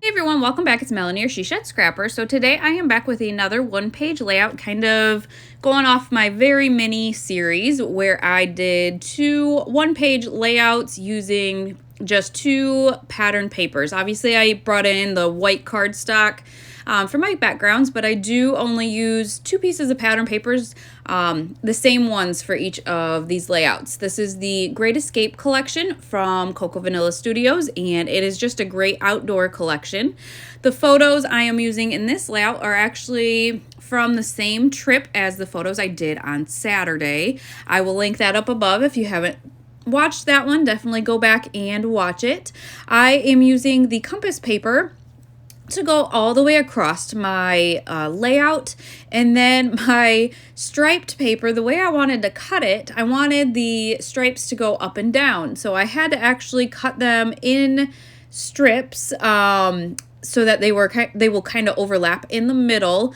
Hey everyone, welcome back. It's Melanie or She Shed Scrapper. So today I am back with another one-page layout, kind of going off my very mini series where I did two one-page layouts using just two pattern papers. Obviously I brought in the white cardstock for my backgrounds, but I do only use two pieces of pattern papers, the same ones for each of these layouts. This is the Great Escape collection from Cocoa Vanilla Studios, and it is just a great outdoor collection. The photos I am using in this layout are actually from the same trip as the photos I did on Saturday. I will link that up above if you haven't watched that one. Definitely go back and watch it. I am using the compass paper to go all the way across my layout, and then my striped paper, the way I wanted to cut it, I wanted the stripes to go up and down, so I had to actually cut them in strips so that they will kind of overlap in the middle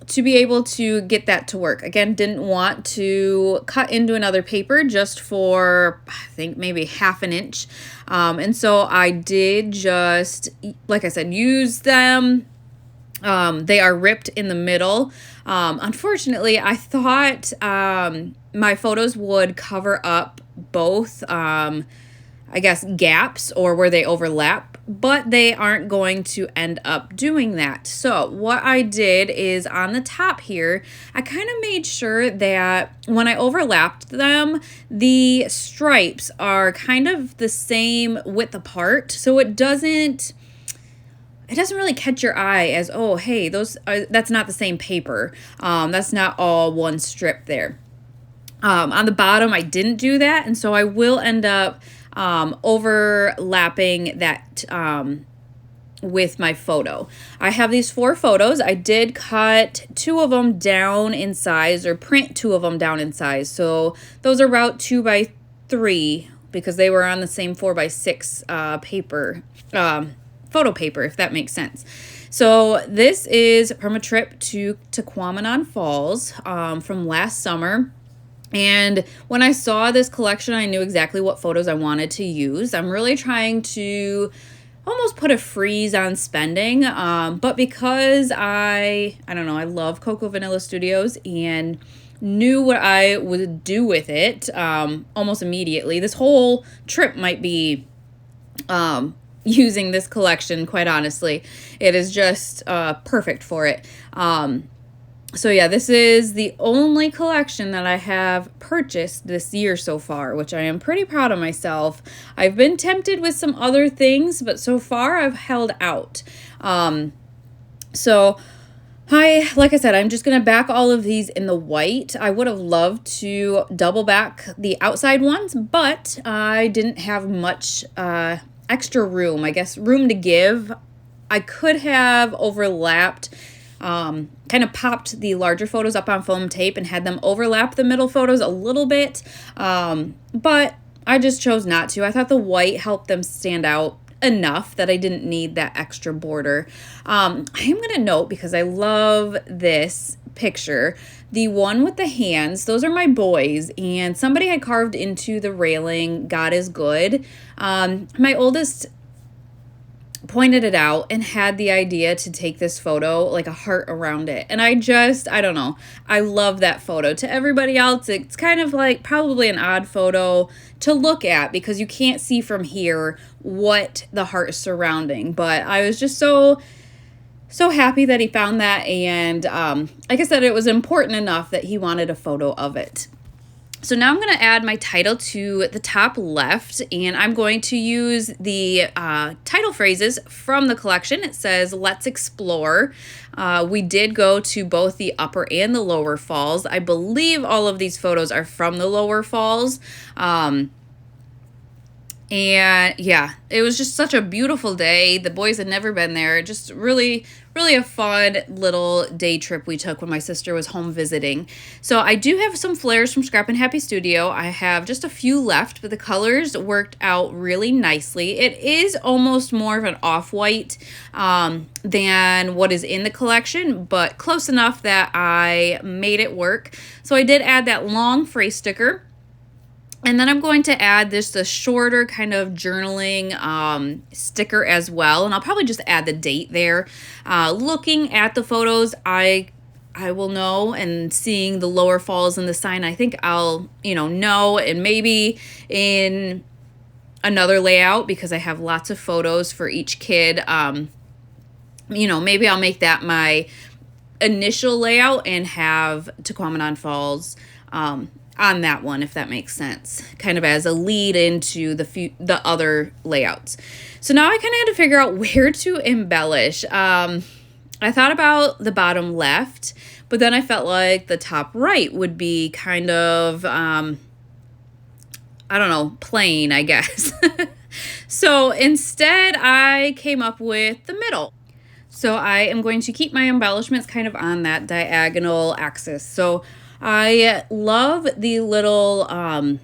to be able to get that to work. Again, didn't want to cut into another paper just for, I think, maybe half an inch. And so I did just, like I said, use them. They are ripped in the middle. Unfortunately, I thought my photos would cover up both, I guess, gaps or where they overlap, but they aren't going to end up doing that. So what I did is on the top here, I kind of made sure that when I overlapped them, the stripes are kind of the same width apart, so it doesn't really catch your eye as, oh, hey, that's not the same paper. That's not all one strip there. On the bottom, I didn't do that, and so I will end up overlapping that with my photo. I have these 4 photos. I did cut 2 of them down in size, or print 2 of them down in size. So those are about 2 by 3 because they were on the same 4 by 6 paper, photo paper, if that makes sense. So this is from a trip to Tequamanon Falls from last summer. And when I saw this collection, I knew exactly what photos I wanted to use. I'm really trying to almost put a freeze on spending, but because I don't know, I love Cocoa Vanilla Studios and knew what I would do with it almost immediately. This whole trip might be using this collection, quite honestly. It is just perfect for it. So yeah, this is the only collection that I have purchased this year so far, which I am pretty proud of myself. I've been tempted with some other things, but so far I've held out. So like I said, I'm just going to back all of these in the white. I would have loved to double back the outside ones, but I didn't have much extra room, I guess, room to give. I could have overlapped, kind of popped the larger photos up on foam tape and had them overlap the middle photos a little bit, but I just chose not to. I thought the white helped them stand out enough that I didn't need that extra border. I am going to note, because I love this picture, the one with the hands, those are my boys, and somebody had carved into the railing, "God is good." My oldest pointed it out and had the idea to take this photo, like a heart around it. And I don't know. I love that photo. To everybody else, it's kind of like probably an odd photo to look at because you can't see from here what the heart is surrounding. But I was just so happy that he found that. And like I said, it was important enough that he wanted a photo of it. So now I'm going to add my title to the top left, and I'm going to use the title phrases from the collection. It says, "Let's explore." We did go to both the upper and the lower falls. I believe all of these photos are from the lower falls. And yeah, it was just such a beautiful day. The boys had never been there. Just really, really a fun little day trip we took when my sister was home visiting. So I do have some flares from Scrap and Happy Studio. I have just a few left, but the colors worked out really nicely. It is almost more of an off-white than what is in the collection, but close enough that I made it work. So I did add that long phrase sticker. And then I'm going to add this a shorter kind of journaling sticker as well. And I'll probably just add the date there. Looking at the photos, I will know, and seeing the lower falls in the sign, I think I'll, know, and maybe in another layout, because I have lots of photos for each kid, maybe I'll make that my initial layout and have Tequamanon Falls on that one, if that makes sense, kind of as a lead into the other layouts. So now I kind of had to figure out where to embellish. I thought about the bottom left, but then I felt like the top right would be kind of, I don't know, plain, I guess. So instead, I came up with the middle. So I am going to keep my embellishments kind of on that diagonal axis. So I love the little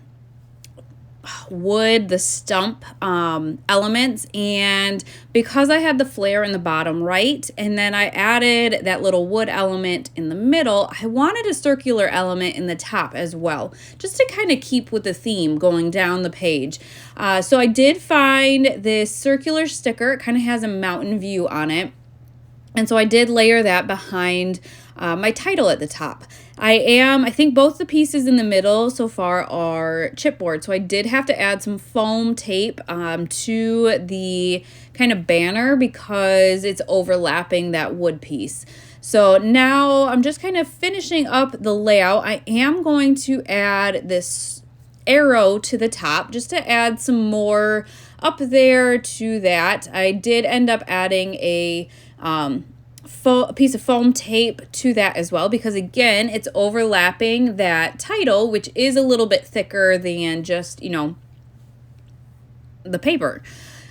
wood, the stump elements, and because I had the flare in the bottom right and then I added that little wood element in the middle, I wanted a circular element in the top as well, just to kind of keep with the theme going down the page. So I did find this circular sticker. It kind of has a mountain view on it, and so I did layer that behind my title at the top. I think both the pieces in the middle so far are chipboard, so I did have to add some foam tape to the kind of banner because it's overlapping that wood piece. So now I'm just kind of finishing up the layout. I am going to add this arrow to the top just to add some more up there to that. I did end up adding a piece of foam tape to that as well, because again, it's overlapping that title, which is a little bit thicker than just, the paper.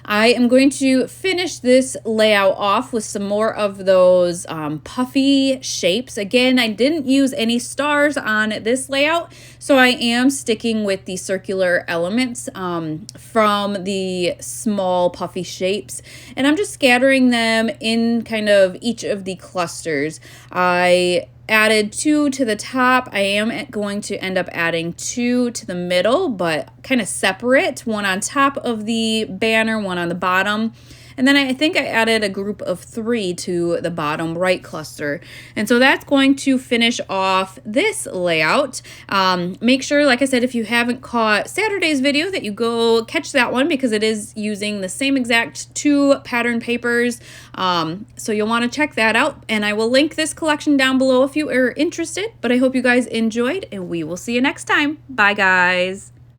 I am going to finish this layout off with some more of those puffy shapes. Again, I didn't use any stars on this layout, so I am sticking with the circular elements from the small puffy shapes, and I'm just scattering them in kind of each of the clusters. I added 2 to the top. I am going to end up adding 2 to the middle, but kind of separate, one on top of the banner, one on the bottom. And then I think I added a group of 3 to the bottom right cluster. And so that's going to finish off this layout. Make sure, like I said, if you haven't caught Saturday's video, that you go catch that one, because it is using the same exact 2 pattern papers. So you'll want to check that out. And I will link this collection down below if you are interested. But I hope you guys enjoyed, and we will see you next time. Bye, guys.